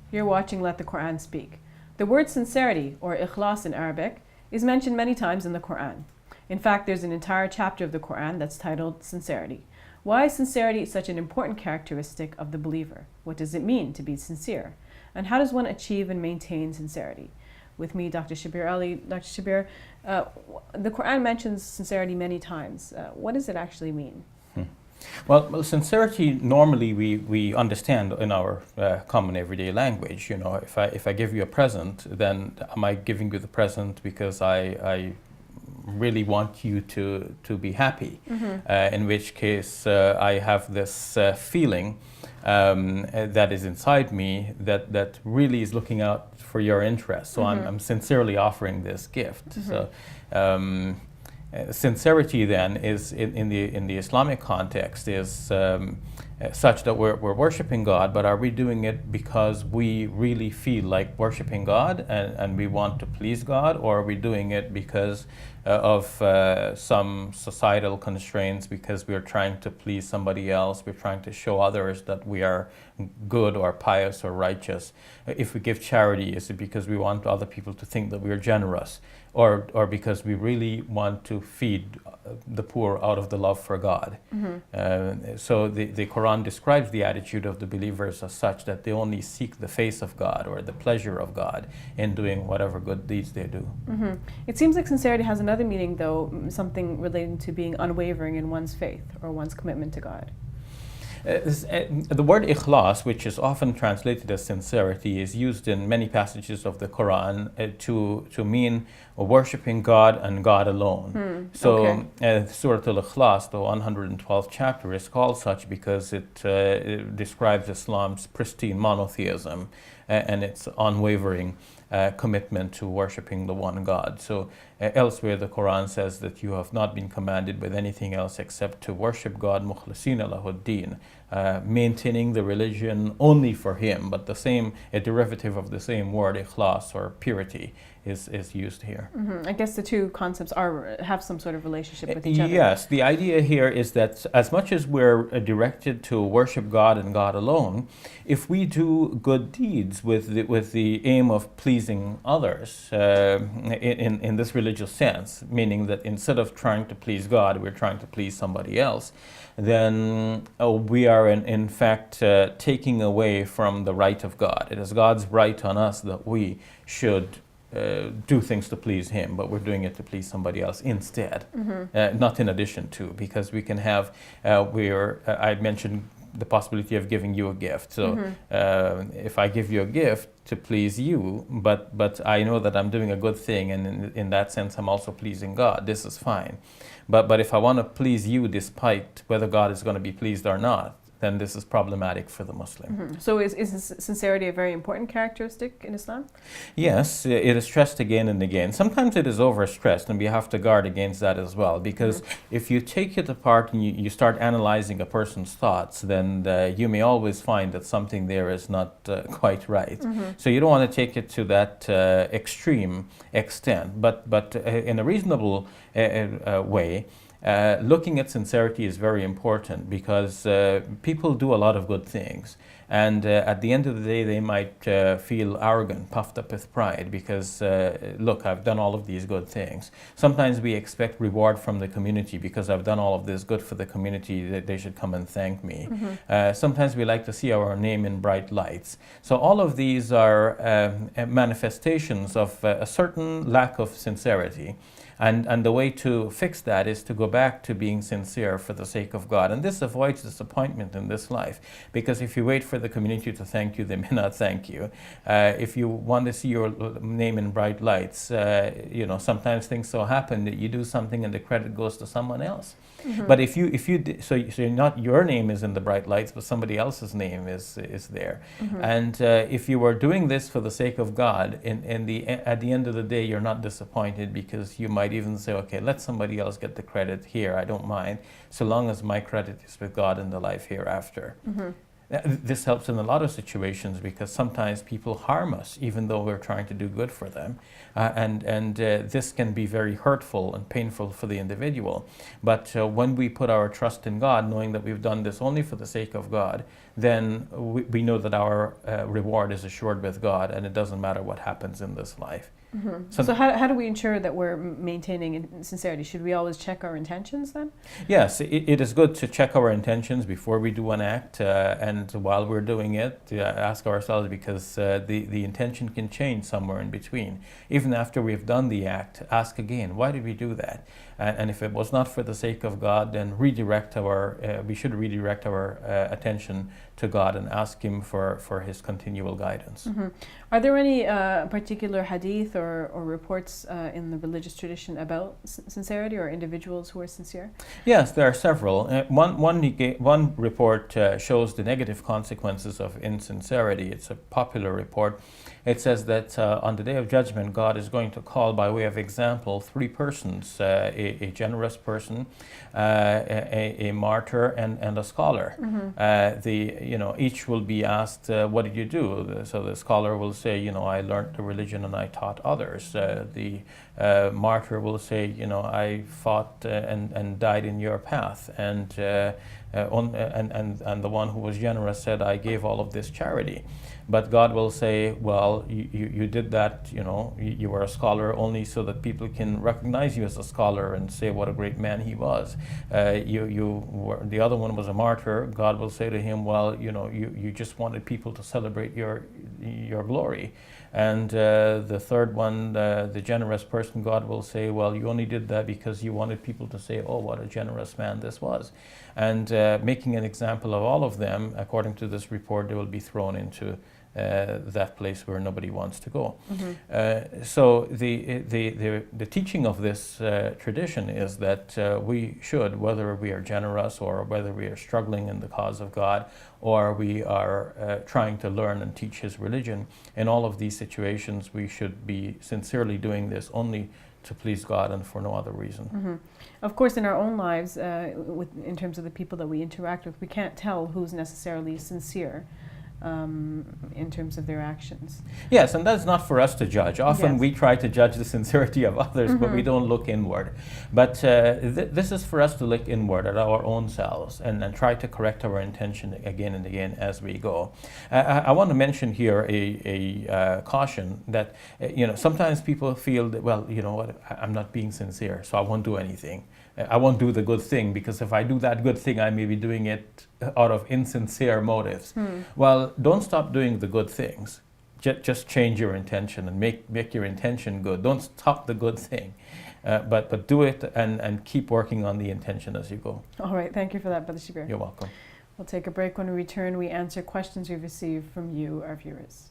You're watching Let the Quran Speak. The word sincerity, or ikhlas in Arabic, is mentioned many times in the Quran. In fact, there's an entire chapter of the Quran that's titled Sincerity. Why is sincerity such an important characteristic of the believer? What does it mean to be sincere? And how does one achieve and maintain sincerity? With me, Dr. Shabir Ali. Dr. Shabir, the Quran mentions sincerity many times. What does it actually mean? Well, sincerity normally we understand in our common everyday language. You know, if I give you a present, then am I giving you the present because I really want you to be happy? In which case I have this feeling that is inside me that really is looking out for your interest. So I'm sincerely offering this gift. So. Sincerity then is in the Islamic context is such that we're worshiping God, but are we doing it because we really feel like worshiping God and we want to please God, or are we doing it because of some societal constraints, because we're trying to please somebody else, we're trying to show others that we are good or pious or righteous? If we give charity, is it because we want other people to think that we're generous, or because we really want to feed the poor out of the love for God? So the Quran describes the attitude of the believers as such that they only seek the face of God or the pleasure of God in doing whatever good deeds they do. It seems like sincerity has another meaning, though, something relating to being unwavering in one's faith or one's commitment to God. The word ikhlas, which is often translated as sincerity, is used in many passages of the Quran to mean worshipping God and God alone. So Surah Al-Ikhlas, the 112th chapter, is called such because it describes Islam's pristine monotheism and its unwavering commitment to worshipping the one God. So elsewhere the Quran says that you have not been commanded with anything else except to worship God mukhlisina lahuddin, maintaining the religion only for Him. But a derivative of the same word, ikhlas, or purity, is used here. I guess the two concepts have some sort of relationship with each other. Yes, the idea here is that as much as we're directed to worship God and God alone, if we do good deeds with the aim of pleasing others in this religious sense, meaning that instead of trying to please God, we're trying to please somebody else, then we are in fact taking away from the right of God. It is God's right on us that we should do things to please Him, but we're doing it to please somebody else instead, not in addition to, because we can have, I mentioned the possibility of giving you a gift. So if I give you a gift to please you, but I know that I'm doing a good thing, and in that sense I'm also pleasing God, this is fine. But if I want to please you despite whether God is going to be pleased or not, then this is problematic for the Muslim. So is sincerity a very important characteristic in Islam? Yes, it is stressed again and again. Sometimes it is overstressed, and we have to guard against that as well, because if you take it apart and you start analyzing a person's thoughts, then you may always find that something there is not quite right. So you don't want to take it to that extreme extent, but in a reasonable way. Looking at sincerity is very important, because people do a lot of good things, and at the end of the day they might feel arrogant, puffed up with pride, because look, I've done all of these good things. Sometimes we expect reward from the community because I've done all of this good for the community, that they should come and thank me. Sometimes we like to see our name in bright lights. So all of these are manifestations of a certain lack of sincerity. And the way to fix that is to go back to being sincere for the sake of God. And this avoids disappointment in this life, because if you wait for the community to thank you, they may not thank you. If you want to see your name in bright lights, sometimes things so happen that you do something and the credit goes to someone else. But if you're not, your name is in the bright lights, but somebody else's name is there. And if you are doing this for the sake of God, at the end of the day, you're not disappointed, because you might even say, okay, let somebody else get the credit here, I don't mind, so long as my credit is with God in the life hereafter. This helps in a lot of situations, because sometimes people harm us even though we're trying to do good for them, and this can be very hurtful and painful for the individual. But when we put our trust in God, knowing that we've done this only for the sake of God, then we know that our reward is assured with God, and it doesn't matter what happens in this life. So how do we ensure that we're maintaining sincerity? Should we always check our intentions then? Yes, it is good to check our intentions before we do an act, and while we're doing it, ask ourselves, because the intention can change somewhere in between. Even after we've done the act, ask again, why did we do that? And if it was not for the sake of God, then we should redirect our attention to God and ask Him for His continual guidance. Are there any particular hadith or reports in the religious tradition about sincerity or individuals who are sincere? Yes, there are several. One report shows the negative consequences of insincerity. It's a popular report. It says that on the day of judgment, God is going to call, by way of example, three persons: a generous person, a martyr, and a scholar. Each will be asked, "What did you do?" So the scholar will say, "I learned the religion and I taught others." The martyr will say, "I fought and died in your path." And the one who was generous said, "I gave all of this charity." But God will say, "Well, you did that, you were a scholar only so that people can recognize you as a scholar and say what a great man he was. The other one was a martyr." God will say to him, "Well, you just wanted people to celebrate your glory." And the third one, the generous person, God will say, "Well, you only did that because you wanted people to say, oh, what a generous man this was." And making an example of all of them, according to this report, they will be thrown into that place where nobody wants to go. So the teaching of this tradition is that we should, whether we are generous or whether we are struggling in the cause of God, or we are trying to learn and teach His religion, in all of these situations we should be sincerely doing this only to please God and for no other reason. Of course, in our own lives, in terms of the people that we interact with, we can't tell who's necessarily sincere in terms of their actions. Yes, and that's not for us to judge. Often Yes. we try to judge the sincerity of others, but we don't look inward. But this is for us to look inward at our own selves and try to correct our intention again and again as we go. I want to mention here a caution that sometimes people feel that, well, you know what, I'm not being sincere, so I won't do anything. I won't do the good thing, because if I do that good thing, I may be doing it out of insincere motives. Well, don't stop doing the good things. Just change your intention and make your intention good. Don't stop the good thing, but do it and keep working on the intention as you go. All right, thank you for that, Brother Shabir. You're welcome. We'll take a break. When we return, we answer questions we've received from you, our viewers.